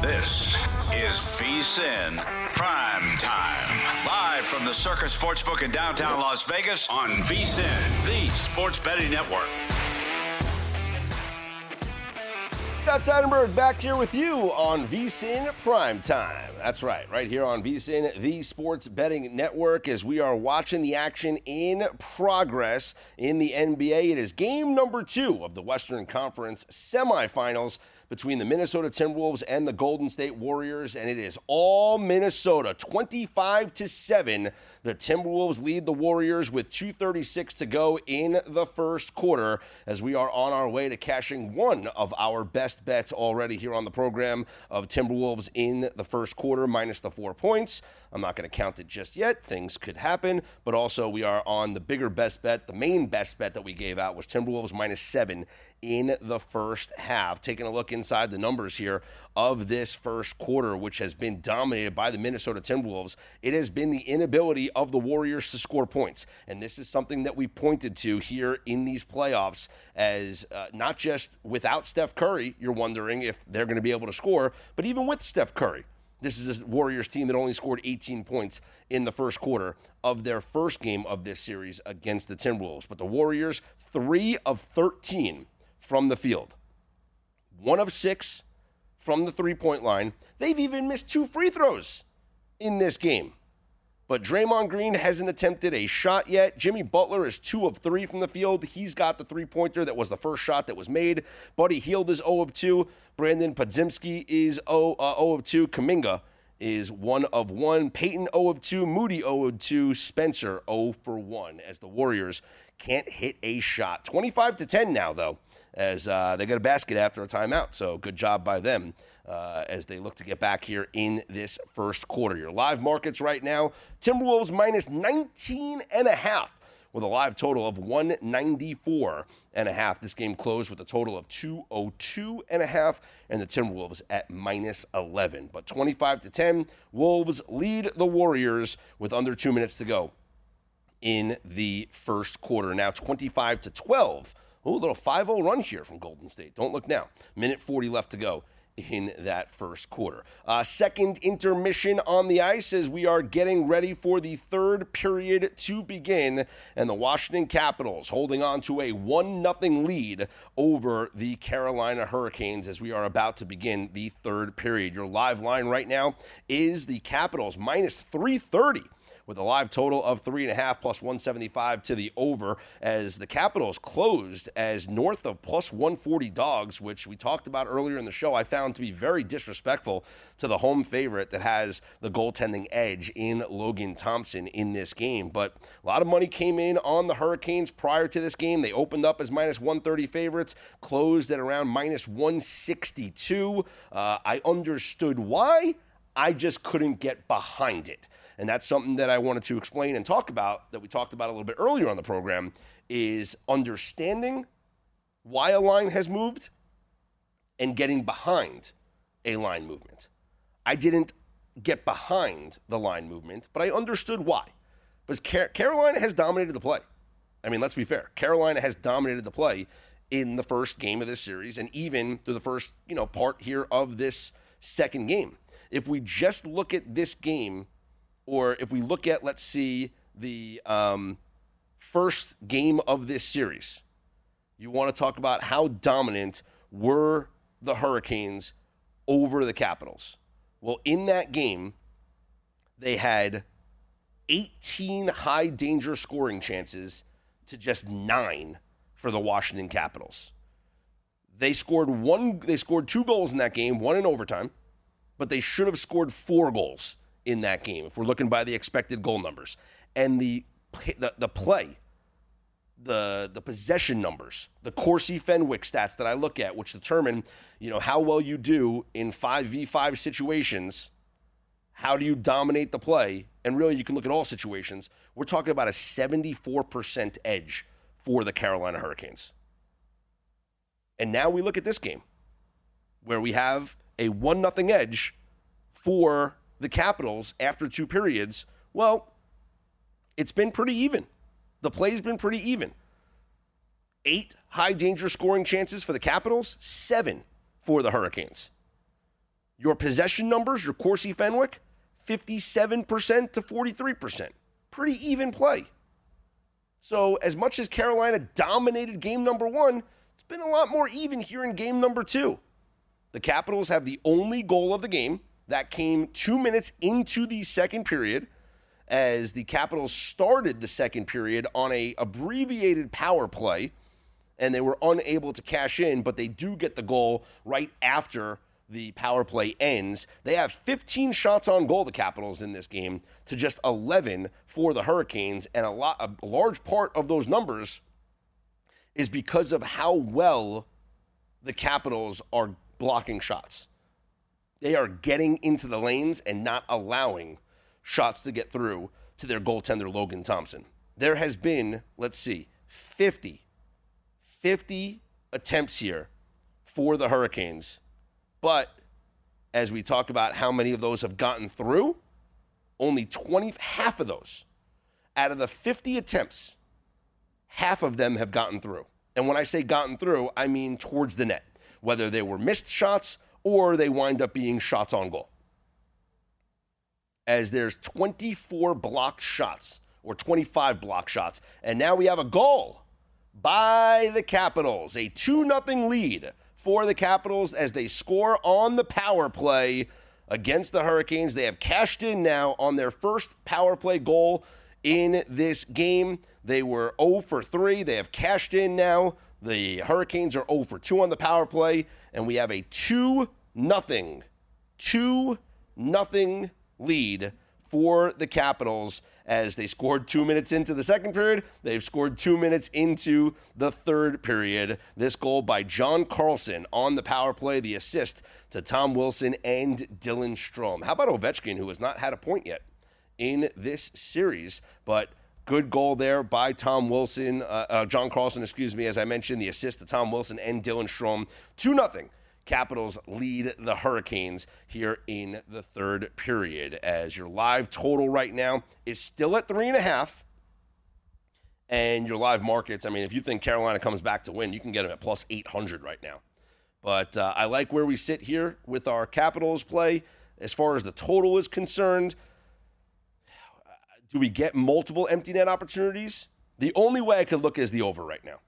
This is VSiN PrimeTime. Live from the Circus Sportsbook in downtown Las Vegas on VSiN, the sports betting network. Seidenberg back here with you on VSiN PrimeTime. That's right here on VSiN, the sports betting network, as we are watching the action in progress in the NBA. It is game number 2 of the Western Conference semifinals between the Minnesota Timberwolves and the Golden State Warriors, and it is all Minnesota, 25-7. The Timberwolves lead the Warriors with 2:36 to go in the first quarter, as we are on our way to cashing one of our best bets already here on the program of Timberwolves in the first quarter, minus the 4 points. I'm not going to count it just yet. Things could happen, but also we are on the bigger best bet. The main best bet that we gave out was Timberwolves minus 7 in the first half. Taking a look inside the numbers here of this first quarter, which has been dominated by the Minnesota Timberwolves, it has been the inability of the Warriors to score points. And this is something that we pointed to here in these playoffs, as not just without Steph Curry, you're wondering if they're going to be able to score, but even with Steph Curry. This is a Warriors team that only scored 18 points in the first quarter of their first game of this series against the Timberwolves. But the Warriors, 3 of 13 from the field. 1 of 6 from the three-point line. They've even missed 2 free throws in this game. But Draymond Green hasn't attempted a shot yet. Jimmy Butler is 2 of 3 from the field. He's got the three-pointer that was the first shot that was made. Buddy Hield is 0 of 2. Brandon Podziemski is 0 of 2. Kuminga is 1 of 1. Peyton 0 of 2. Moody 0 of 2. Spencer 0 for 1, as the Warriors can't hit a shot. 25-10 now, though, as they got a basket after a timeout. So good job by them as they look to get back here in this first quarter. Your live markets right now, Timberwolves minus 19.5 with a live total of 194.5. This game closed with a total of 202.5, and the Timberwolves at minus 11. But 25-10, Wolves lead the Warriors with under 2 minutes to go in the first quarter. Now 25-12. Oh, a little 5-0 run here from Golden State. Don't look now. Minute 40 left to go in that first quarter. Second intermission on the ice as we are getting ready for the third period to begin, and the Washington Capitals holding on to a 1-0 lead over the Carolina Hurricanes as we are about to begin the third period. Your live line right now is the Capitals minus 330. With a live total of 3.5 plus 175 to the over, as the Capitals closed as north of plus 140 dogs, which we talked about earlier in the show. I found to be very disrespectful to the home favorite that has the goaltending edge in Logan Thompson in this game. But a lot of money came in on the Hurricanes prior to this game. They opened up as minus 130 favorites, closed at around minus 162. I understood why. I just couldn't get behind it. And that's something that I wanted to explain and talk about, that we talked about a little bit earlier on the program, is understanding why a line has moved and getting behind a line movement. I didn't get behind the line movement, but I understood why. Because Carolina has dominated the play. I mean, let's be fair. Carolina has dominated the play in the first game of this series, and even through the first, part here of this second game. If we just look at this game, or if we look at, let's see, the first game of this series, you want to talk about how dominant were the Hurricanes over the Capitals. Well, in that game, they had 18 high danger scoring chances to just 9 for the Washington Capitals. They scored 2 goals in that game, 1 in overtime, but they should have scored 4 goals in that game, if we're looking by the expected goal numbers. And the play, the possession numbers, the Corsi Fenwick stats that I look at, which determine, how well you do in 5v5 situations, how do you dominate the play, and really you can look at all situations. We're talking about a 74% edge for the Carolina Hurricanes. And now we look at this game, where we have a 1-0 edge for the Capitals after 2 periods. Well, it's been pretty even. The play's been pretty even. 8 high danger scoring chances for the Capitals, 7 for the Hurricanes. Your possession numbers, your Corsi Fenwick, 57% to 43%. Pretty even play. So as much as Carolina dominated game number 1, it's been a lot more even here in game number 2. The Capitals have the only goal of the game. That came 2 minutes into the second period as the Capitals started the second period on a abbreviated power play, and they were unable to cash in, but they do get the goal right after the power play ends. They have 15 shots on goal, the Capitals, in this game, to just 11 for the Hurricanes, and a large part of those numbers is because of how well the Capitals are blocking shots. They are getting into the lanes and not allowing shots to get through to their goaltender, Logan Thompson. There has been, 50 attempts here for the Hurricanes. But as we talk about how many of those have gotten through, only half of those, out of the 50 attempts, half of them have gotten through. And when I say gotten through, I mean towards the net, whether they were missed shots or they wind up being shots on goal. As there's 24 blocked shots, or 25 blocked shots, and now we have a goal by the Capitals, a 2-0 lead for the Capitals as they score on the power play against the Hurricanes. They have cashed in now on their first power play goal in this game. They were 0 for 3. They have cashed in now. The Hurricanes are 0 for 2 on the power play, and we have a 2-0 lead for the Capitals as they scored 2 minutes into the second period. They've scored 2 minutes into the third period. This goal by John Carlson on the power play, the assist to Tom Wilson and Dylan Strome. How about Ovechkin, who has not had a point yet in this series, but good goal there by Tom Wilson, John Carlson, as I mentioned, the assist to Tom Wilson and Dylan Strome. 2-0. Capitals lead the Hurricanes here in the third period as your live total right now is still at 3.5. And your live markets, if you think Carolina comes back to win, you can get them at plus 800 right now. But I like where we sit here with our Capitals play. As far as the total is concerned, do we get multiple empty net opportunities? The only way I could look is the over right now.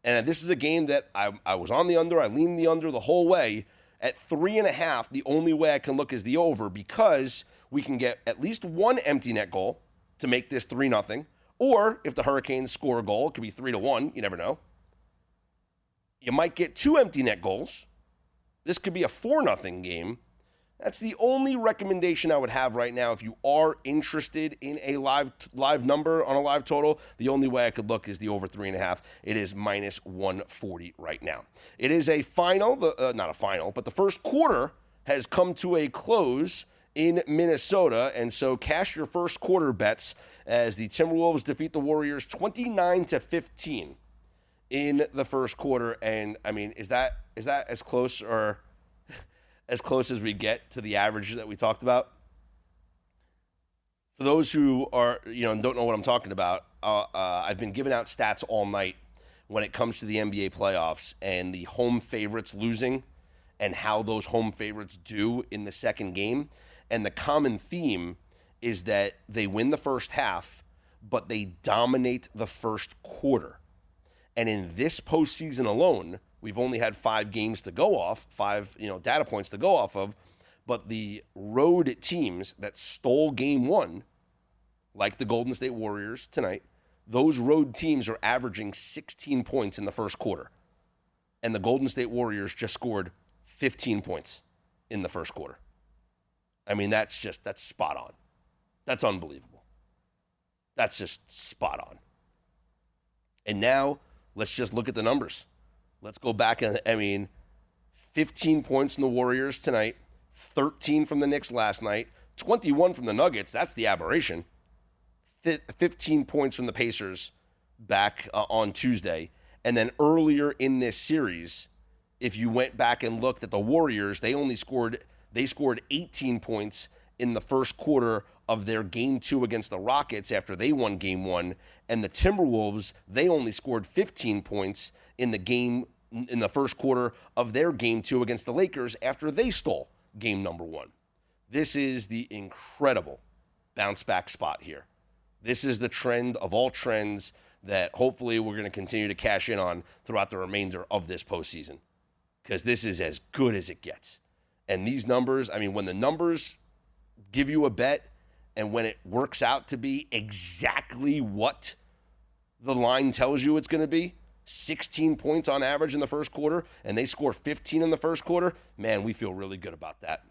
And this is a game that I was on the under. I leaned the under the whole way. At 3.5, the only way I can look is the over because we can get at least one empty net goal to make this 3-0. Or if the Hurricanes score a goal, it could be 3-1. You never know. You might get 2 empty net goals. This could be a 4-0 game. That's the only recommendation I would have right now. If you are interested in a live number on a live total, the only way I could look is the over 3.5. It is minus 140 right now. It is a final, not a final, but the first quarter has come to a close in Minnesota, and so cash your first quarter bets as the Timberwolves defeat the Warriors 29-15 in the first quarter. And is that as close or as close as we get to the averages that we talked about? For those who are, don't know what I'm talking about, I've been giving out stats all night when it comes to the NBA playoffs and the home favorites losing and how those home favorites do in the second game. And the common theme is that they win the first half, but they dominate the first quarter. And in this postseason alone, we've only had 5 games to go off, 5 data points to go off of, but the road teams that stole game 1, like the Golden State Warriors tonight, those road teams are averaging 16 points in the first quarter. And the Golden State Warriors just scored 15 points in the first quarter. That's spot on. That's unbelievable. That's just spot on. And now let's just look at the numbers. Let's go back and, 15 points from the Warriors tonight, 13 from the Knicks last night, 21 from the Nuggets. That's the aberration. 15 points from the Pacers back on Tuesday. And then earlier in this series, if you went back and looked at the Warriors, they scored 18 points in the first quarter of their Game 2 against the Rockets after they won Game 1. And the Timberwolves, they only scored 15 points in the first quarter of their Game 2 against the Lakers after they stole game number 1. This is the incredible bounce back spot here. This is the trend of all trends that hopefully we're going to continue to cash in on throughout the remainder of this postseason, because this is as good as it gets. And these numbers, I mean, when the numbers give you a bet and when it works out to be exactly what the line tells you it's going to be, 16 points on average in the first quarter, and they score 15 in the first quarter, man, we feel really good about that.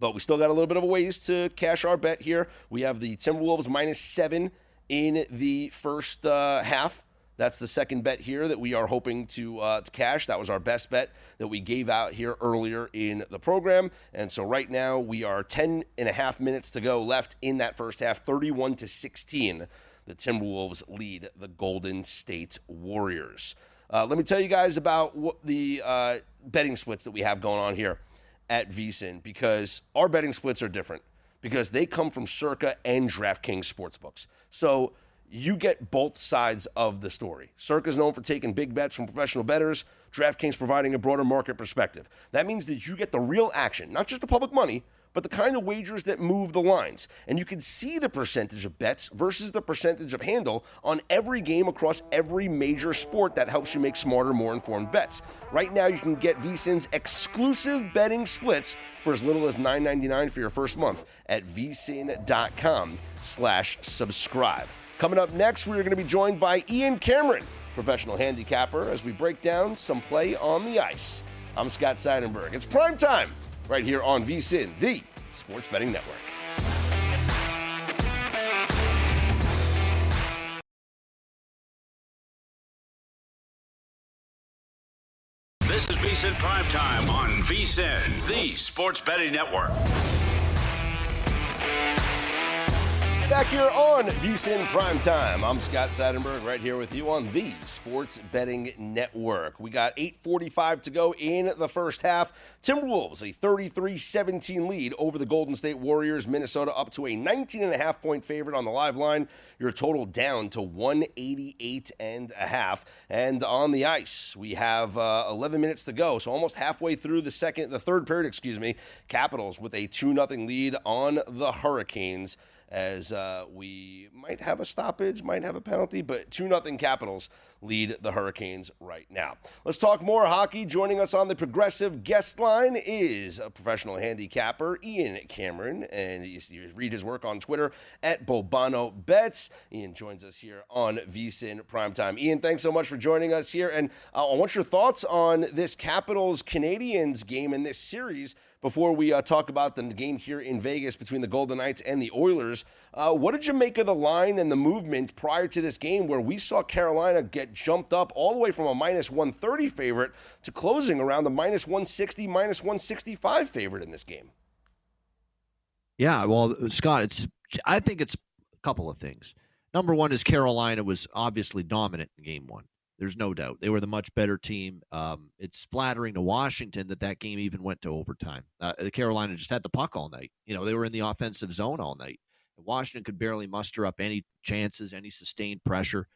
But we still got a little bit of a ways to cash our bet here. We have the Timberwolves -7 in the first half. That's the second bet here that we are hoping to cash. That was our best bet that we gave out here earlier in the program. And so right now we are 10 and a half minutes to go left in that first half, 31-16. The Timberwolves lead the Golden State Warriors. Let me tell you guys about what the betting splits that we have going on here at VSiN, because our betting splits are different because they come from Circa and DraftKings Sportsbooks. So you get both sides of the story. Circa is known for taking big bets from professional bettors, DraftKings providing a broader market perspective. That means that you get the real action, not just the public money, but the kind of wagers that move the lines. And you can see the percentage of bets versus the percentage of handle on every game across every major sport. That helps you make smarter, more informed bets. Right now, you can get VSiN's exclusive betting splits for as little as $9.99 for your first month at vsin.com/subscribe. Coming up next, we're going to be joined by Ian Cameron, professional handicapper, as we break down some play on the ice. I'm Scott Seidenberg. It's prime time right here on VSiN, the Sports Betting Network. This is VSiN PrimeTime on VSiN, the Sports Betting Network. Back here on VSiN Primetime, I'm Scott Seidenberg right here with you on the Sports Betting Network. We got 8:45 to go in the first half. Timberwolves, a 33-17 lead over the Golden State Warriors. Minnesota up to a 19.5-point favorite on the live line. Your total down to 188.5. And on the ice, we have 11 minutes to go, so almost halfway through the third period, Capitals with a 2-0 lead on the Hurricanes, as we might have a stoppage, might have a penalty, but 2-0 Capitals lead the Hurricanes right now. Let's talk more hockey. Joining us on the Progressive guest line is a professional handicapper, Ian Cameron, and you read his work on Twitter at Bobano Bets. Ian joins us here on VSiN Primetime. Ian, thanks so much for joining us here, and I want your thoughts on this Capitals-Canadiens game in this series before we talk about the game here in Vegas between the Golden Knights and the Oilers. What did you make of the line and the movement prior to this game, where we saw Carolina get jumped up all the way from a -130 favorite to closing around the -160, -165 favorite in this game? Yeah, well, Scott, I think it's a couple of things. Number one is Carolina was obviously dominant in game one. There's no doubt. They were the much better team. It's flattering to Washington that game even went to overtime. Carolina just had the puck all night. They were in the offensive zone all night. Washington could barely muster up any chances, any sustained pressure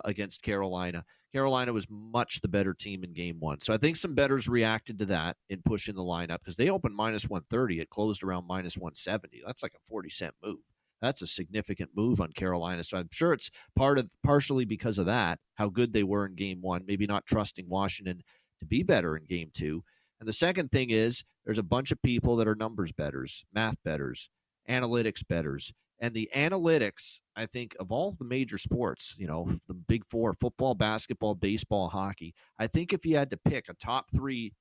against Carolina. Carolina was much the better team in game one. So I think some bettors reacted to that in pushing the lineup, because they opened -130. It closed around -170. That's like a 40-cent move. That's a significant move on Carolina. So I'm sure it's partially because of that, how good they were in game one, maybe not trusting Washington to be better in game two. And the second thing is there's a bunch of people that are numbers bettors, math bettors, analytics bettors. And the analytics, I think, of all the major sports, the big four, football, basketball, baseball, hockey, I think if you had to pick a top three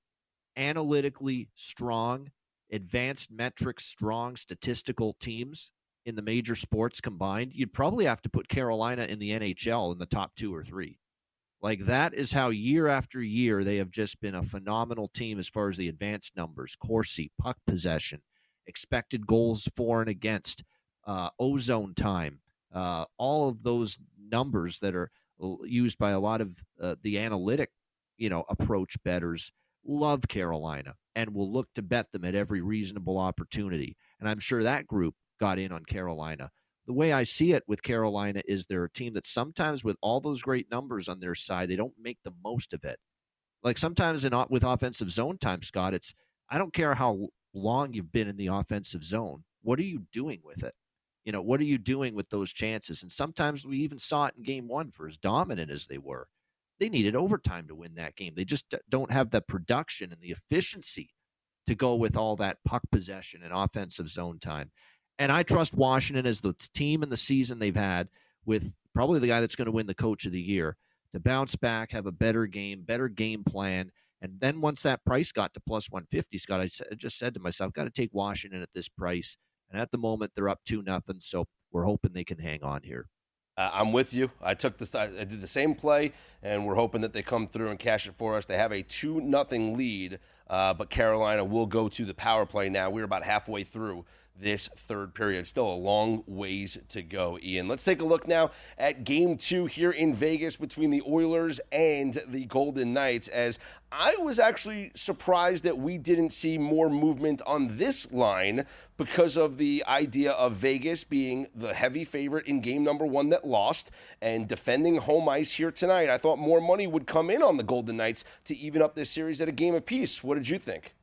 analytically strong, advanced metrics strong statistical teams in the major sports combined, you'd probably have to put Carolina in the NHL in the top 2 or 3. Like, that is how year after year they have just been a phenomenal team as far as the advanced numbers, Corsi, puck possession, expected goals for and against, ozone time, all of those numbers that are used by a lot of the analytic, approach bettors love Carolina and will look to bet them at every reasonable opportunity. And I'm sure that group got in on Carolina. The way I see it with Carolina is they're a team that sometimes, with all those great numbers on their side, they don't make the most of it. Like sometimes with offensive zone time, Scott, I don't care how long you've been in the offensive zone. What are you doing with it? What are you doing with those chances? And sometimes we even saw it in game one for as dominant as they were. They needed overtime to win that game. They just don't have the production and the efficiency to go with all that puck possession and offensive zone time. And I trust Washington as the team in the season they've had with probably the guy that's going to win the Coach of the Year to bounce back, have a better game plan. And then once that price got to plus 150, Scott, I just said to myself, got to take Washington at this price. And at the moment, they're up 2-0, so we're hoping they can hang on here. I'm with you. I did the same play, and we're hoping that they come through and cash it for us. They have a 2-0 lead, but Carolina will go to the power play now. We're about halfway through this third period. Still a long ways to go, Ian. Let's take a look now at Game 2 here in Vegas between the Oilers and the Golden Knights, as I was actually surprised that we didn't see more movement on this line because of the idea of Vegas being the heavy favorite in game number 1 that lost and defending home ice here tonight. I thought more money would come in on the Golden Knights to even up this series at a game apiece. What did you think?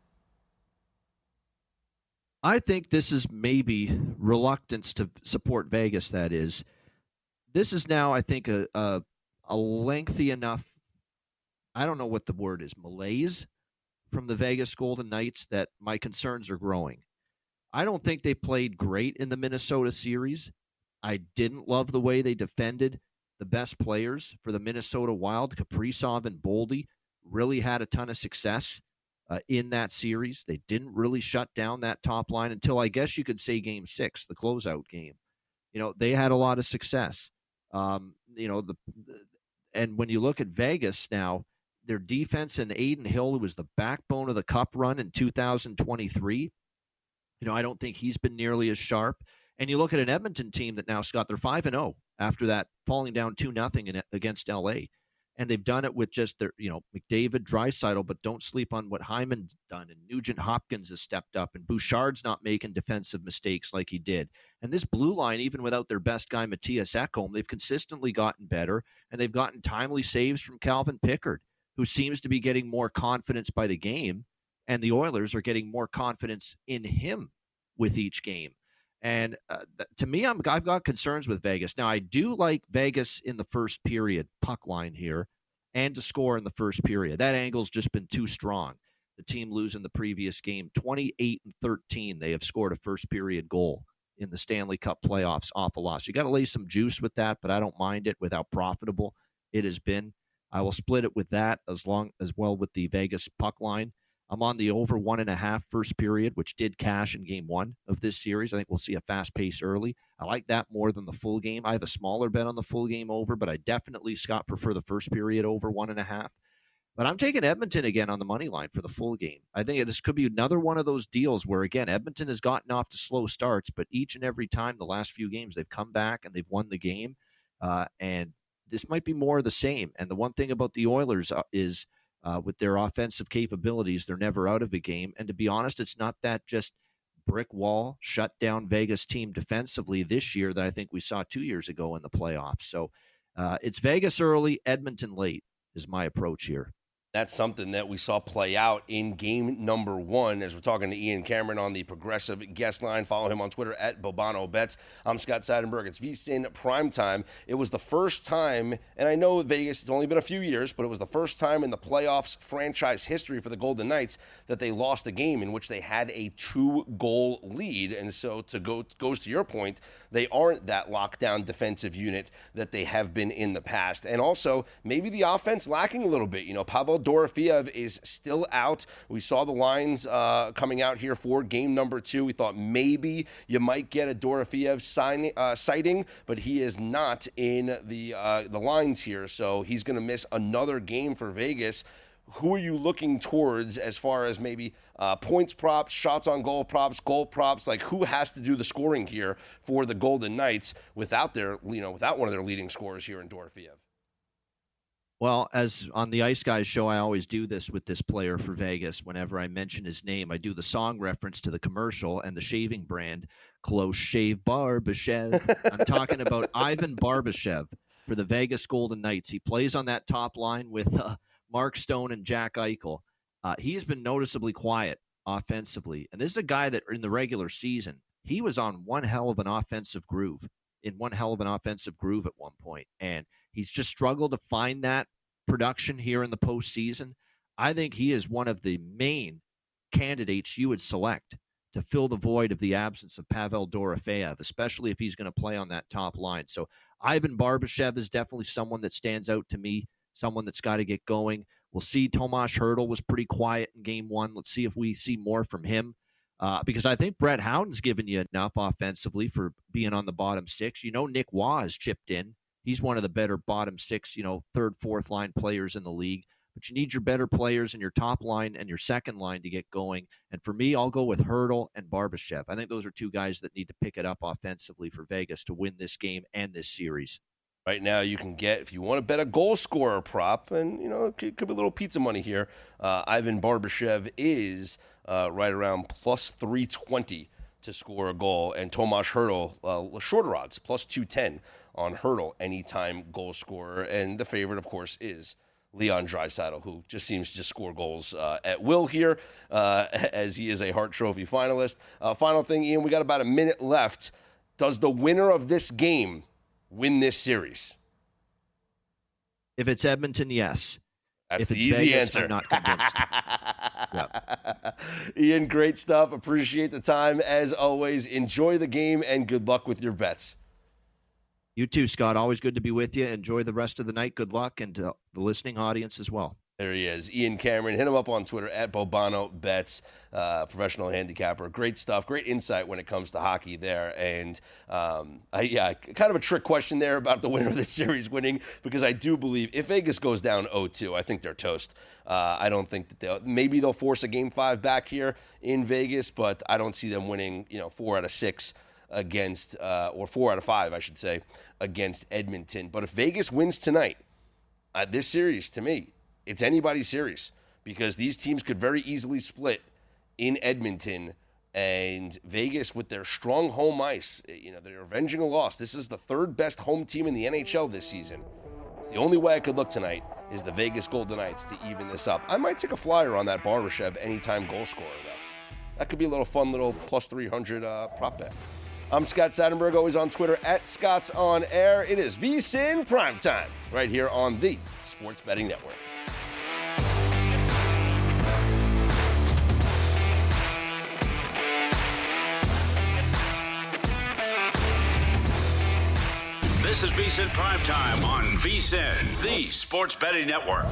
I think this is maybe reluctance to support Vegas, that is. This is now, I think, a lengthy enough, I don't know what the word is, malaise from the Vegas Golden Knights that my concerns are growing. I don't think they played great in the Minnesota series. I didn't love the way they defended the best players for the Minnesota Wild. Kaprizov and Boldy really had a ton of success in that series. They didn't really shut down that top line until I guess you could say Game 6, the closeout game. They had a lot of success. And when you look at Vegas now, their defense and Aiden Hill, who was the backbone of the Cup run in 2023, I don't think he's been nearly as sharp. And you look at an Edmonton team that now, Scott, they're 5-0 after that falling down 2-0 against LA. And they've done it with just their, McDavid, Draisaitl, but don't sleep on what Hyman's done. And Nugent Hopkins has stepped up, and Bouchard's not making defensive mistakes like he did. And this blue line, even without their best guy, Matthias Ekholm, they've consistently gotten better, and they've gotten timely saves from Calvin Pickard, who seems to be getting more confidence by the game, and the Oilers are getting more confidence in him with each game. And to me, I've got concerns with Vegas. Now, I do like Vegas in the first period puck line here and to score in the first period. That angle's just been too strong. The team losing the previous game, 28-13, they have scored a first period goal in the Stanley Cup playoffs off a loss. You got to lay some juice with that, but I don't mind it with how profitable it has been. I will split it with that as well with the Vegas puck line. I'm on the over 1.5 first period, which did cash in game 1 of this series. I think we'll see a fast pace early. I like that more than the full game. I have a smaller bet on the full game over, but I definitely, Scott, prefer the first period over 1.5. But I'm taking Edmonton again on the money line for the full game. I think this could be another one of those deals where, again, Edmonton has gotten off to slow starts, but each and every time the last few games they've come back and they've won the game. And this might be more of the same. And the one thing about the Oilers is with their offensive capabilities, they're never out of a game. And to be honest, it's not that just brick wall, shut down Vegas team defensively this year that I think we saw 2 years ago in the playoffs. So it's Vegas early, Edmonton late is my approach here. That's something that we saw play out in game number 1 as we're talking to Ian Cameron on the Progressive guest line. Follow him on Twitter at Bobano Bets. I'm Scott Seidenberg. It's VSiN PrimeTime. It was the first time, and I know Vegas, it's only been a few years, but it was the first time in the playoffs franchise history for the Golden Knights that they lost a game in which they had a 2-goal lead. And so goes to your point, they aren't that lockdown defensive unit that they have been in the past. And also, maybe the offense lacking a little bit. Pavel Dorofeev is still out. We saw the lines coming out here for game number 2. We thought maybe you might get a Dorofeev sighting, but he is not in the lines here, so he's going to miss another game for Vegas. Who are you looking towards as far as maybe points props, shots on goal props, goal props? Like, who has to do the scoring here for the Golden Knights without without one of their leading scorers here in Dorofeev? Well, as on the Ice Guys show, I always do this with this player for Vegas. Whenever I mention his name, I do the song reference to the commercial and the shaving brand, Close Shave Barbashev. I'm talking about Ivan Barbashev for the Vegas Golden Knights. He plays on that top line with Mark Stone and Jack Eichel. He's been noticeably quiet offensively. And this is a guy that in the regular season, he was on one hell of an offensive groove, at one point. And he's just struggled to find that production here in the postseason. I think he is one of the main candidates you would select to fill the void of the absence of Pavel Dorofeyev, especially if he's going to play on that top line. So Ivan Barbashev is definitely someone that stands out to me, someone that's got to get going. We'll see. Tomas Hertl was pretty quiet in game one. Let's see if we see more from him. Because I think Brett Howden's given you enough offensively for being on the bottom six. Nick Waugh has chipped in. He's one of the better bottom six, third, fourth line players in the league. But you need your better players in your top line and your second line to get going. And for me, I'll go with Hertl and Barbashev. I think those are two guys that need to pick it up offensively for Vegas to win this game and this series. Right now, you can get, if you want to bet a goal scorer prop, and, it could be a little pizza money here, Ivan Barbashev is right around plus 320 to score a goal, and Tomas Hertl, shorter odds, plus 210 on Hertl, anytime goal scorer. And the favorite, of course, is Leon Draisaitl, who just seems to score goals at will here, as he is a Hart Trophy finalist. Final thing, Ian, we got about a minute left. Does the winner of this game win this series? If it's Edmonton, yes. That's if the it's easy Vegas, answer. I'm not convinced. Yep. Ian, great stuff. Appreciate the time as always. Enjoy the game and good luck with your bets. You too, Scott. Always good to be with you. Enjoy the rest of the night. Good luck, and to the listening audience as well. There he is, Ian Cameron. Hit him up on Twitter at Bobano Bets, professional handicapper. Great stuff, great insight when it comes to hockey there. And kind of a trick question there about the winner of this series winning, because I do believe if Vegas goes down 0-2, I think they're toast. I don't think that maybe they'll force a Game 5 back here in Vegas, but I don't see them winning 4 out of 6 against, or 4 out of 5, I should say, against Edmonton. But if Vegas wins tonight, this series, to me, it's anybody's series, because these teams could very easily split in Edmonton, and Vegas, with their strong home ice, they're avenging a loss. This is the third best home team in the NHL this season. It's the only way I could look tonight is the Vegas Golden Knights to even this up. I might take a flyer on that Barbashev anytime goal scorer, though. That could be a little fun little plus 300 prop bet. I'm Scott Seidenberg, always on Twitter at Scott's On Air. It is VSiN Primetime right here on the Sports Betting Network. This is VSiN Primetime on VSiN, the Sports Betting Network.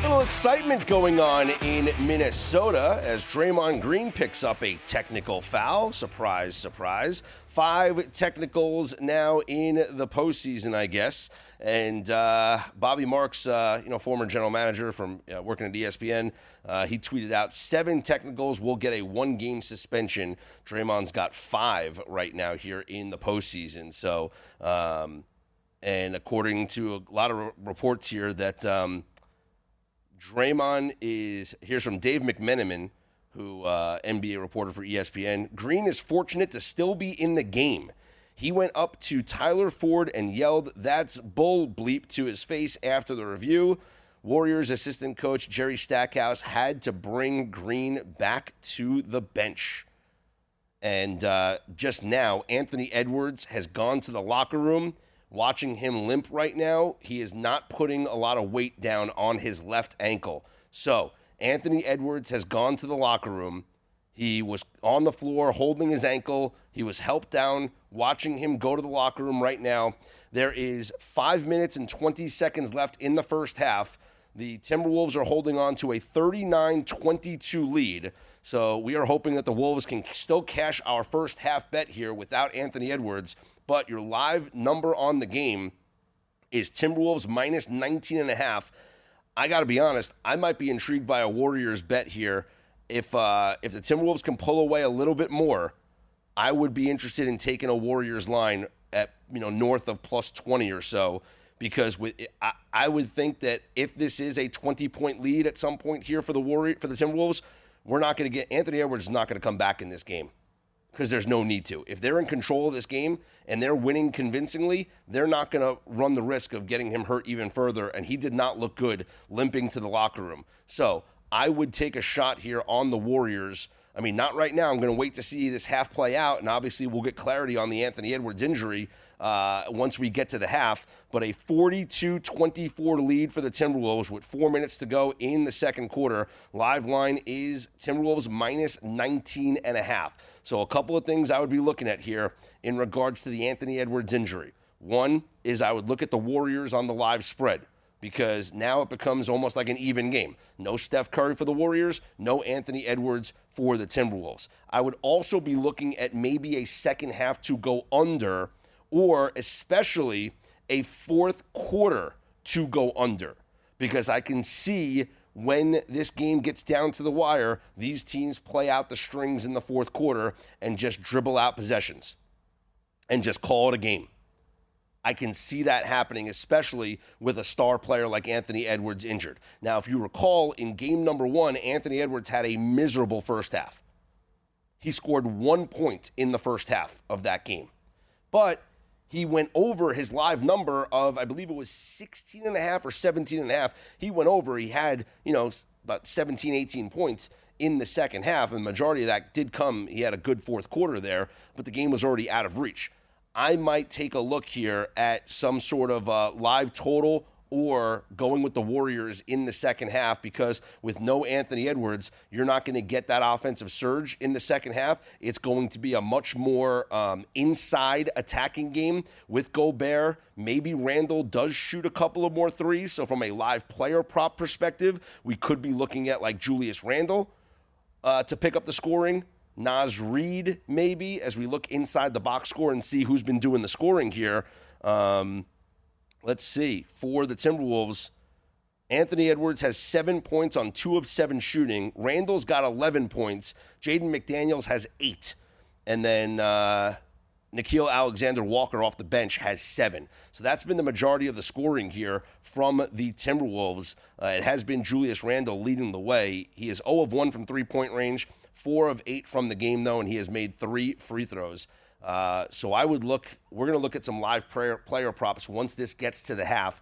Little excitement going on in Minnesota as Draymond Green picks up a technical foul. Surprise, surprise. 5 technicals now in the postseason, I guess. And Bobby Marks, former general manager from working at ESPN, he tweeted out 7 technicals will get a 1-game suspension. Draymond's got 5 right now here in the postseason. So, and according to a lot of reports here that Draymond is, here's from Dave McMenamin, who NBA reporter for ESPN. Green is fortunate to still be in the game. He went up to Tyler Ford and yelled, "That's bull bleep," to his face after the review. Warriors assistant coach Jerry Stackhouse had to bring Green back to the bench. And just now, Anthony Edwards has gone to the locker room. Watching him limp right now, he is not putting a lot of weight down on his left ankle. So Anthony Edwards has gone to the locker room. He was on the floor holding his ankle. He was helped down. Watching him go to the locker room right now. There is 5 minutes and 20 seconds left in the first half. The Timberwolves are holding on to a 39-22 lead. So we are hoping that the Wolves can still cash our first half bet here without Anthony Edwards. But your live number on the game is Timberwolves minus 19.5. I got to be honest, I might be intrigued by a Warriors bet here. If the Timberwolves can pull away a little bit more, I would be interested in taking a Warriors line at north of plus 20 or so, because I would think that if this is a 20-point lead at some point here for the Timberwolves, we're not going to get Anthony Edwards is not going to come back in this game. because there's no need to. If they're in control of this game and they're winning convincingly, they're not going to run the risk of getting him hurt even further, and he did not look good limping to the locker room. So I would take a shot here on the Warriors. I mean, not right now. I'm going to wait to see this half play out, and obviously we'll get clarity on the Anthony Edwards injury once we get to the half. But a 42-24 lead for the Timberwolves with 4 minutes to go in the second quarter. Live line is Timberwolves minus 19.5. So a couple of things I would be looking at here in regards to the Anthony Edwards injury. One is I would look at the Warriors on the live spread, because now it becomes almost like an even game. No Steph Curry for the Warriors, no Anthony Edwards for the Timberwolves. I would also be looking at maybe a second half to go under, or especially a fourth quarter to go under, because I can see when this game gets down to the wire, these teams play out the strings in the fourth quarter and just dribble out possessions and just call it a game. I can see that happening, especially with a star player like Anthony Edwards injured. Now, if you recall, in game number 1, Anthony Edwards had a miserable first half. He scored 1 point in the first half of that game. But he went over his live number of, I believe it was 16.5 or 17.5. He went over. He had, about 17, 18 points in the second half. And the majority of that did come. He had a good fourth quarter there, but the game was already out of reach. I might take a look here at some sort of live total or going with the Warriors in the second half, because with no Anthony Edwards, you're not going to get that offensive surge in the second half. It's going to be a much more inside attacking game with Gobert. Maybe Randall does shoot a couple of more threes. So from a live player prop perspective, we could be looking at like Julius Randle to pick up the scoring. Naz Reid, maybe, as we look inside the box score and see who's been doing the scoring here. Let's see. For the Timberwolves, Anthony Edwards has 7 points on 2 of 7 shooting. Randall's got 11 points. Jaden McDaniels has 8. And then Nickeil Alexander-Walker off the bench has 7. So that's been the majority of the scoring here from the Timberwolves. It has been Julius Randle leading the way. He is 0 of 1 from three-point range, 4 of 8 from the game, though, and he has made 3 free throws. So I would look, we're going to look at some live player props once this gets to the half.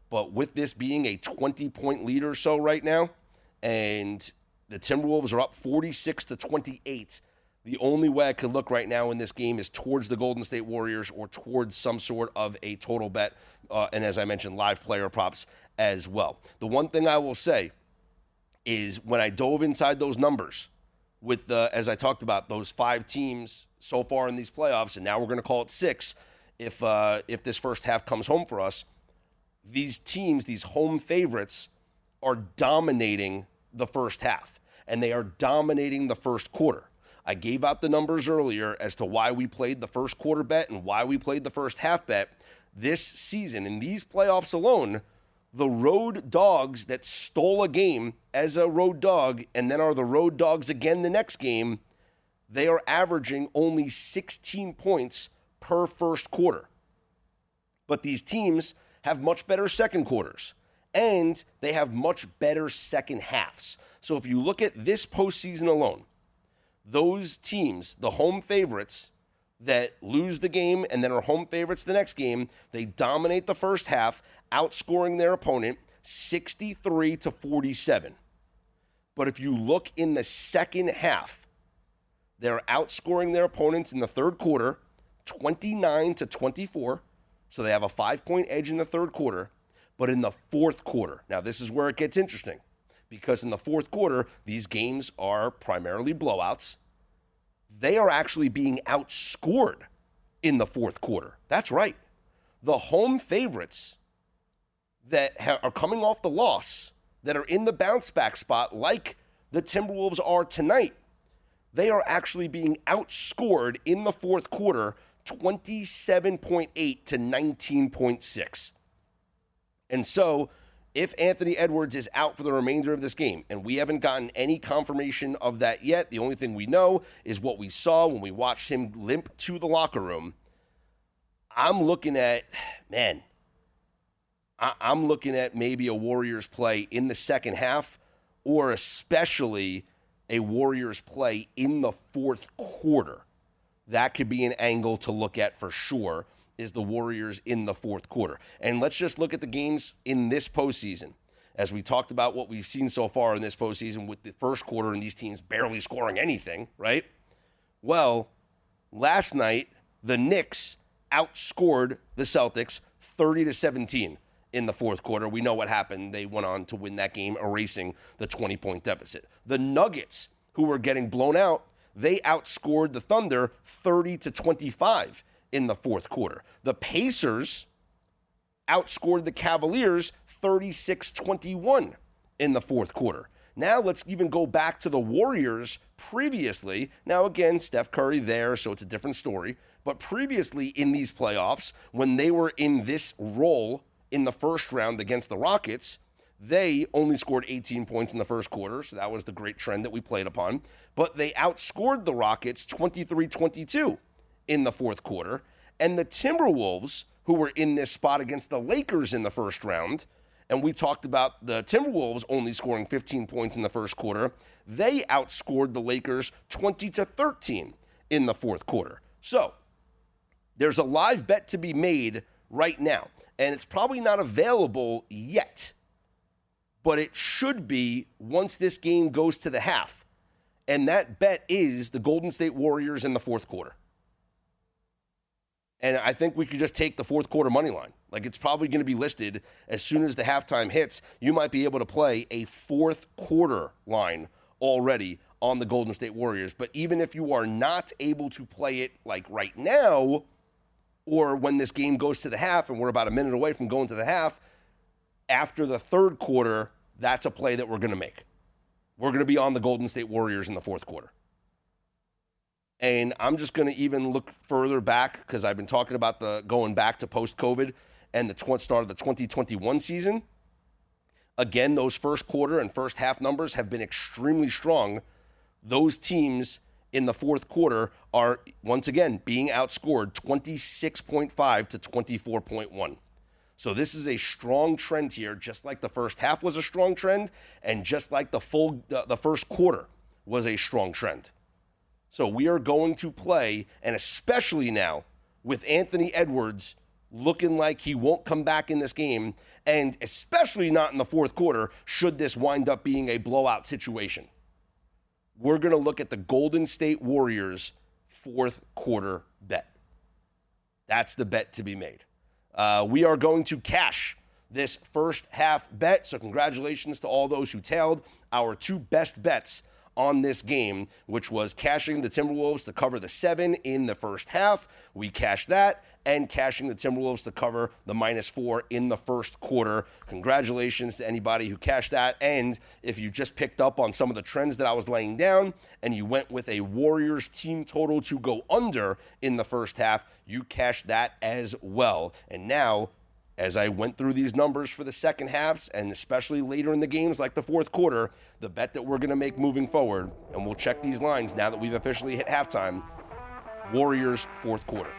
But with this being a 20-point lead or so right now, and the Timberwolves are up 46-28, the only way I could look right now in this game is towards the Golden State Warriors or towards some sort of a total bet. And as I mentioned, live player props as well. The one thing I will say is when I dove inside those numbers with as I talked about, those 5 teams so far in these playoffs, and now we're going to call it 6 if this first half comes home for us, these teams, these home favorites, are dominating the first half, and they are dominating the first quarter. I gave out the numbers earlier as to why we played the first quarter bet and why we played the first half bet. This season, in these playoffs alone, the road dogs that stole a game as a road dog and then are the road dogs again the next game, they are averaging only 16 points per first quarter. But these teams have much better second quarters, and they have much better second halves. So if you look at this postseason alone, those teams, the home favorites that lose the game and then are home favorites the next game, they dominate the first half, outscoring their opponent 63-47. But if you look in the second half, they're outscoring their opponents in the third quarter 29-24. So they have a 5-point edge in the third quarter. But in the fourth quarter, now this is where it gets interesting, because in the fourth quarter, these games are primarily blowouts. They are actually being outscored in the fourth quarter. That's right. The home favorites that are coming off the loss, that are in the bounce back spot like the Timberwolves are tonight, they are actually being outscored in the fourth quarter 27.8 to 19.6. And so if Anthony Edwards is out for the remainder of this game, and we haven't gotten any confirmation of that yet, the only thing we know is what we saw when we watched him limp to the locker room, I'm looking at maybe a Warriors play in the second half, or especially a Warriors play in the fourth quarter. that could be an angle to look at for sure, is the Warriors in the fourth quarter. And let's just look at the games in this postseason. As we talked about what we've seen so far in this postseason with the first quarter and these teams barely scoring anything, right? Well, last night, the Knicks outscored the Celtics 30-17 in the fourth quarter. We know what happened. They went on to win that game, erasing the 20-point deficit. The Nuggets, who were getting blown out, they outscored the Thunder 30-25 in the fourth quarter. The Pacers outscored the Cavaliers 36-21 in the fourth quarter. Now let's even go back to the Warriors previously. Now again, Steph Curry there, so it's a different story. But previously in these playoffs, when they were in this role in the first round against the Rockets, they only scored 18 points in the first quarter, so that was the great trend that we played upon. But they outscored the Rockets 23-22 in the fourth quarter. And the Timberwolves, who were in this spot against the Lakers in the first round, and we talked about the Timberwolves only scoring 15 points in the first quarter, they outscored the Lakers 20-13 in the fourth quarter. So there's a live bet to be made right now, and it's probably not available yet, but it should be once this game goes to the half. And that bet is the Golden State Warriors in the fourth quarter. And I think we could just take the fourth quarter money line. Like, it's probably going to be listed as soon as the halftime hits. You might be able to play a fourth quarter line already on the Golden State Warriors. But even if you are not able to play it like right now, or when this game goes to the half and we're about a minute away from going to the half, after the third quarter, that's a play that we're going to make. We're going to be on the Golden State Warriors in the fourth quarter. And I'm just going to even look further back because I've been talking about the going back to post-COVID and the start of the 2021 season. Again, those first quarter and first half numbers have been extremely strong. Those teams in the fourth quarter are, once again, being outscored 26.5 to 24.1. So this is a strong trend here, just like the first half was a strong trend and just like the first quarter was a strong trend. So we are going to play, and especially now with Anthony Edwards looking like he won't come back in this game, and especially not in the fourth quarter, should this wind up being a blowout situation. We're going to look at the Golden State Warriors fourth quarter bet. That's the bet to be made. We are going to cash this first half bet, so congratulations to all those who tailed our two best bets on this game, which was cashing the Timberwolves to cover the 7 in the first half. We cashed that, and cashing the Timberwolves to cover the -4 in the first quarter. Congratulations to anybody who cashed that. And if you just picked up on some of the trends that I was laying down and you went with a Warriors team total to go under in the first half, you cashed that as well. And now, as I went through these numbers for the second halves, and especially later in the games like the fourth quarter, the bet that we're going to make moving forward, and we'll check these lines now that we've officially hit halftime, Warriors fourth quarter.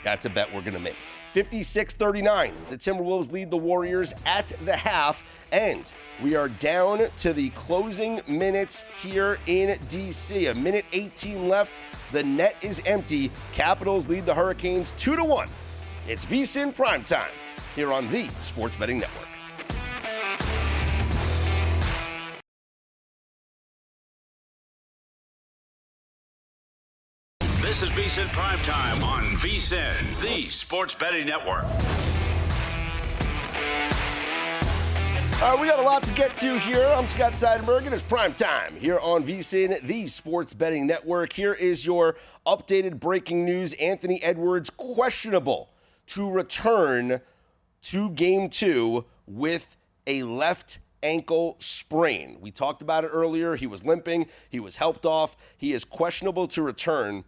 That's a bet we're going to make. 56-39, the Timberwolves lead the Warriors at the half, and we are down to the closing minutes here in D.C. A minute 18 left. The net is empty. Capitals lead the Hurricanes 2-1. It's VSiN PrimeTime here on the Sports Betting Network. This is VSiN PrimeTime on VSiN, the Sports Betting Network. We got a lot to get to here. I'm Scott Seidenberg, and it's PrimeTime here on VSiN, the Sports Betting Network. Here is your updated breaking news. Anthony Edwards questionable to return to Game 2 with a left ankle sprain. We talked about it earlier. He was limping. He was helped off. He is questionable to return.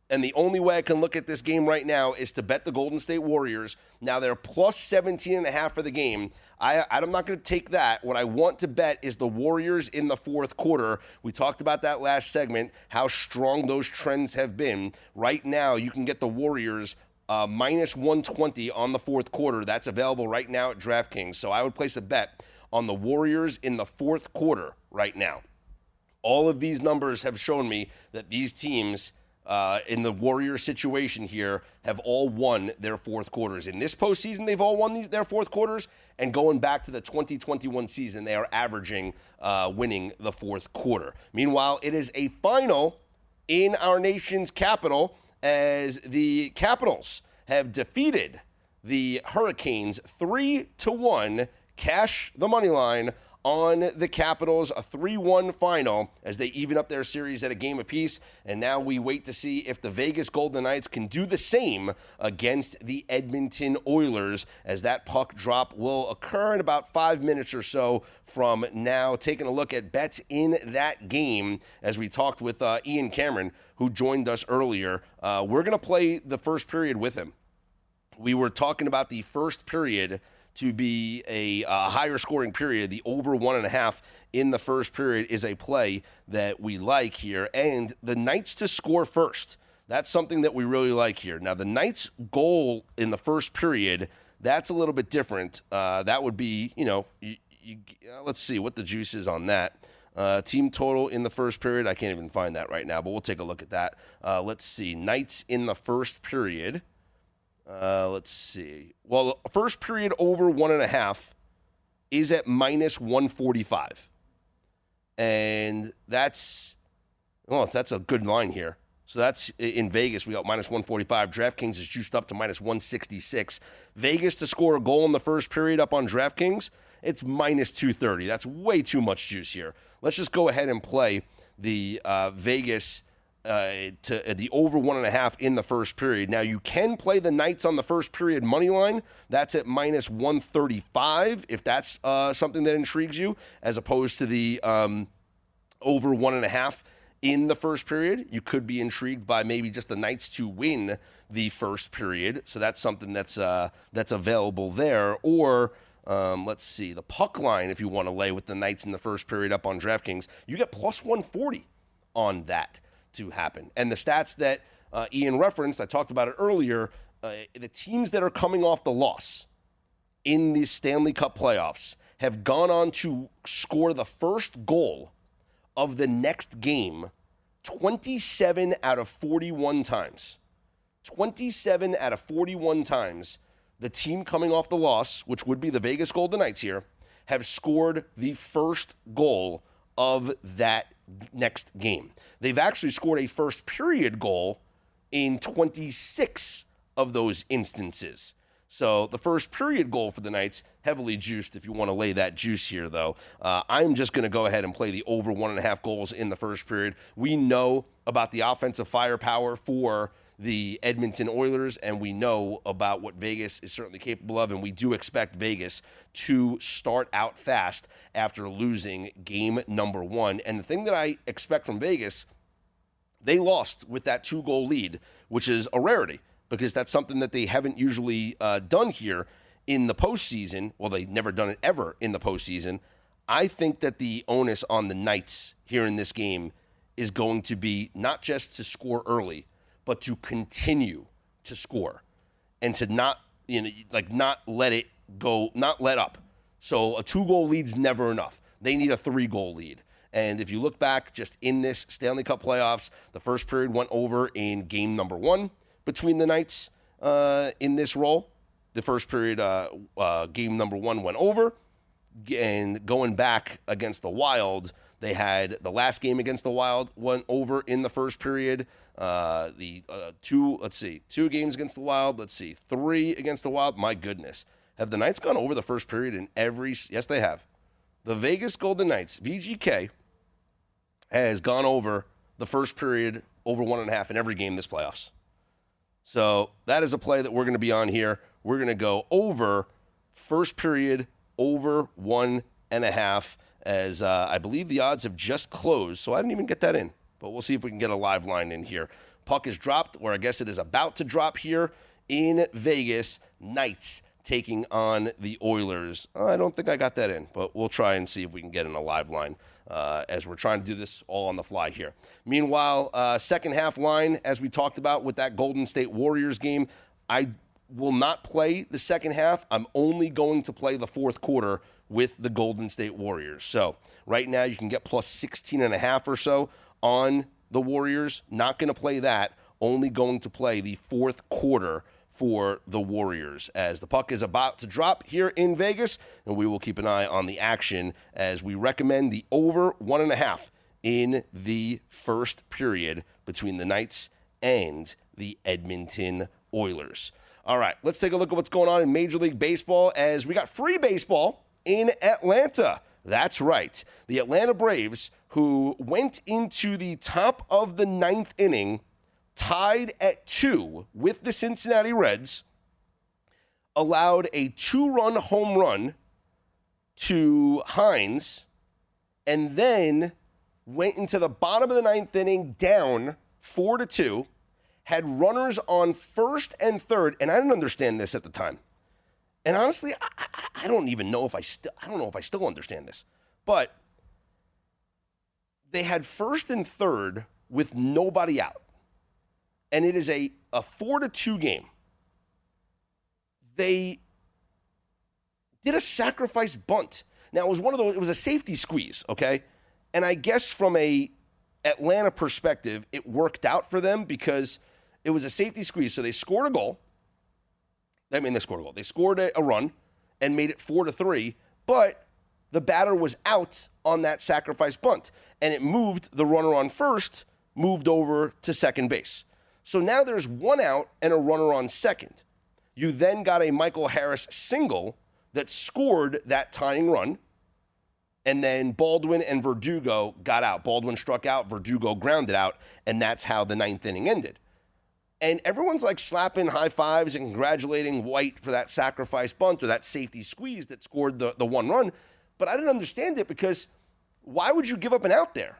And the only way I can look at this game right now is to bet the Golden State Warriors. Now, they're plus 17.5 for the game. I'm not going to take that. What I want to bet is the Warriors in the fourth quarter. We talked about that last segment, how strong those trends have been. Right now, you can get the Warriors minus 120 on the fourth quarter. That's available right now at DraftKings. So I would place a bet on the Warriors in the fourth quarter right now. All of these numbers have shown me that these teams in the Warriors situation here have all won their fourth quarters. In this postseason, they've all won their fourth quarters, and going back to the 2021 season, they are averaging winning the fourth quarter. Meanwhile, it is a final in our nation's capital as the Capitals have defeated the Hurricanes 3-1, cash the money line on the Capitals, a 3-1 final as they even up their series at a game apiece. And now we wait to see if the Vegas Golden Knights can do the same against the Edmonton Oilers, as that puck drop will occur in about 5 minutes or so from now. Taking a look at bets in that game as we talked with Ian Cameron, who joined us earlier. We're going to play the first period with him. We were talking about the first period to be a higher scoring period. The over 1.5 in the first period is a play that we like here. And the Knights to score first. That's something that we really like here. Now, the Knights' goal in the first period, that's a little bit different. That would be, let's see what the juice is on that. Team total in the first period, I can't even find that right now, but we'll take a look at that. Let's see. Knights in the first period. Let's see. Well, first period over 1.5 is at minus 145. And that's a good line here. So that's in Vegas. We got minus 145. DraftKings is juiced up to minus 166. Vegas to score a goal in the first period up on DraftKings, it's minus 230. That's way too much juice here. Let's just go ahead and play the Vegas to the over 1.5 in the first period. Now, you can play the Knights on the first period money line. That's at minus 135 if that's something that intrigues you, as opposed to the over 1.5 in the first period. You could be intrigued by maybe just the Knights to win the first period. So that's something that's available there. Or let's see, the puck line, if you want to lay with the Knights in the first period up on DraftKings, you get plus 140 on that to happen. And the stats that Ian referenced, I talked about it earlier, the teams that are coming off the loss in the Stanley Cup playoffs have gone on to score the first goal of the next game 27 out of 41 times. 27 out of 41 times, the team coming off the loss, which would be the Vegas Golden Knights here, have scored the first goal of that next game. They've actually scored a first period goal in 26 of those instances. So the first period goal for the Knights, heavily juiced if you want to lay that juice here, though. I'm just going to go ahead and play the over 1.5 goals in the first period. We know about the offensive firepower for the Edmonton Oilers, and we know about what Vegas is certainly capable of, and we do expect Vegas to start out fast after losing game number 1. And the thing that I expect from Vegas, they lost with that 2-goal lead, which is a rarity, because that's something that they haven't usually done here in the postseason. Well, they've never done it ever in the postseason. I think that the onus on the Knights here in this game is going to be not just to score early, but to continue to score and to not let it go, not let up. So a 2-goal lead's never enough. They need a 3-goal lead. And if you look back just in this Stanley Cup playoffs, the first period went over in game number 1 between the Knights in this role. The first period, game number 1 went over. And going back against the Wild, they had the last game against the Wild went over in the first period. Two games against the Wild. 3 against the Wild. My goodness. Have the Knights gone over the first period in every? Yes, they have. The Vegas Golden Knights, VGK, has gone over the first period over 1.5 in every game this playoffs. So that is a play that we're going to be on here. We're going to go over first period over 1.5, as I believe the odds have just closed, so I didn't even get that in. But we'll see if we can get a live line in here. Puck is dropped, or I guess it is about to drop here in Vegas. Knights taking on the Oilers. I don't think I got that in, but we'll try and see if we can get in a live line as we're trying to do this all on the fly here. Meanwhile, second half line, as we talked about with that Golden State Warriors game, I will not play the second half. I'm only going to play the fourth quarter with the Golden State Warriors. So right now you can get plus 16.5 or so on the Warriors, not going to play that, only going to play the fourth quarter for the Warriors as the puck is about to drop here in Vegas, and we will keep an eye on the action as we recommend the over 1.5 in the first period between the Knights and the Edmonton Oilers. All right, let's take a look at what's going on in Major League Baseball as we got free baseball in Atlanta. That's right. The Atlanta Braves, who went into the top of the ninth inning, tied at 2 with the Cincinnati Reds, allowed a 2-run home run to Hines, and then went into the bottom of the ninth inning down 4-2, had runners on first and third, and I didn't understand this at the time. And honestly, I don't even know if I don't know if I still understand this. But they had first and third with nobody out. And it is a 4-2 game. They did a sacrifice bunt. Now, it was a safety squeeze, okay? And I guess from a Atlanta perspective, it worked out for them because it was a safety squeeze. So they scored a goal. They scored a goal. They scored a run and made it 4-3, but the batter was out on that sacrifice bunt, and it moved the runner on first, moved over to second base. So now there's one out and a runner on second. You then got a Michael Harris single that scored that tying run, and then Baldwin and Verdugo got out. Baldwin struck out, Verdugo grounded out, and that's how the ninth inning ended. And everyone's like slapping high fives and congratulating White for that sacrifice bunt or that safety squeeze that scored the one run. But I didn't understand it because why would you give up an out there?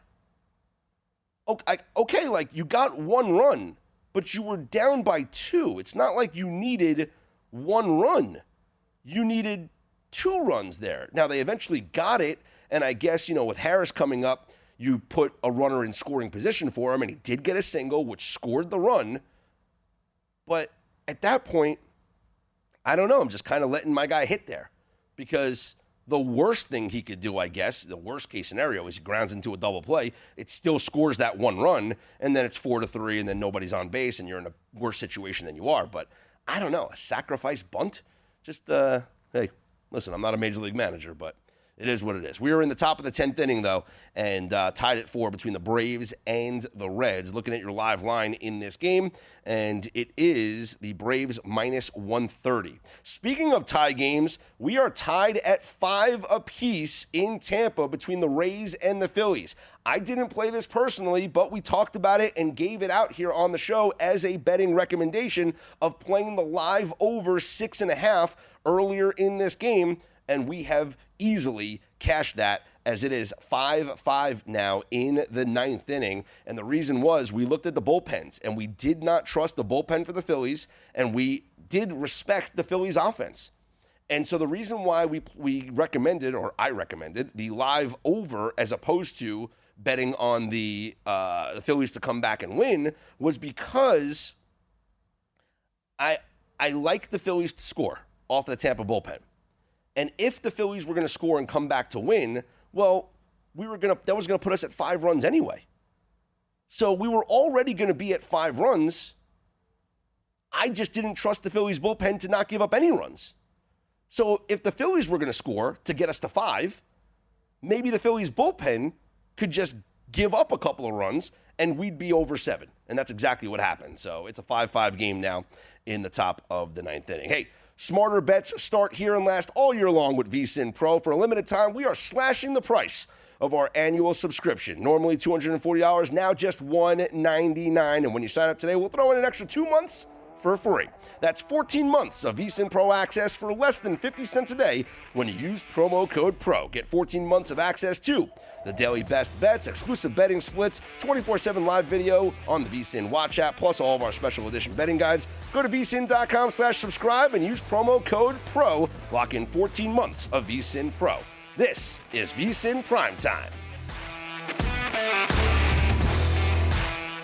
Okay, like you got one run, but you were down by 2. It's not like you needed one run. You needed 2 runs there. Now, they eventually got it, and I guess, with Harris coming up, you put a runner in scoring position for him, and he did get a single, which scored the run. But at that point, I don't know. I'm just kind of letting my guy hit there because the worst thing he could do, I guess, the worst case scenario is he grounds into a double play. It still scores that one run, and then it's 4-3, and then nobody's on base, and you're in a worse situation than you are. But I don't know. A sacrifice bunt? Just, hey, listen, I'm not a major league manager, but it is what it is. We are in the top of the 10th inning, though, and tied at 4 between the Braves and the Reds. Looking at your live line in this game, and it is the Braves minus 130. Speaking of tie games, we are tied at 5 apiece in Tampa between the Rays and the Phillies. I didn't play this personally, but we talked about it and gave it out here on the show as a betting recommendation of playing the live over 6.5 earlier in this game, and we have easily cashed that as it is 5-5 now in the ninth inning. And the reason was we looked at the bullpens, and we did not trust the bullpen for the Phillies, and we did respect the Phillies offense. And so the reason why we recommended, or I recommended, the live over as opposed to betting on the Phillies to come back and win was because I like the Phillies to score off the Tampa bullpen. And if the Phillies were going to score and come back to win, well, that was going to put us at 5 runs anyway. So we were already going to be at 5 runs. I just didn't trust the Phillies bullpen to not give up any runs. So if the Phillies were going to score to get us to 5, maybe the Phillies bullpen could just give up a couple of runs and we'd be over 7. And that's exactly what happened. So it's a 5-5 game now in the top of the ninth inning. Hey, smarter bets start here and last all year long with VSiN Pro. For a limited time, we are slashing the price of our annual subscription. Normally $240, now just $199. And when you sign up today, we'll throw in an extra 2 months for free. That's 14 months of VSiN Pro access for less than 50 cents a day when you use promo code PRO. Get 14 months of access to the daily best bets, exclusive betting splits, 24/7 live video on the VSiN Watch app, plus all of our special edition betting guides. Go to vsin.com/subscribe and use promo code PRO. Lock in 14 months of VSiN Pro. This is VSiN Primetime.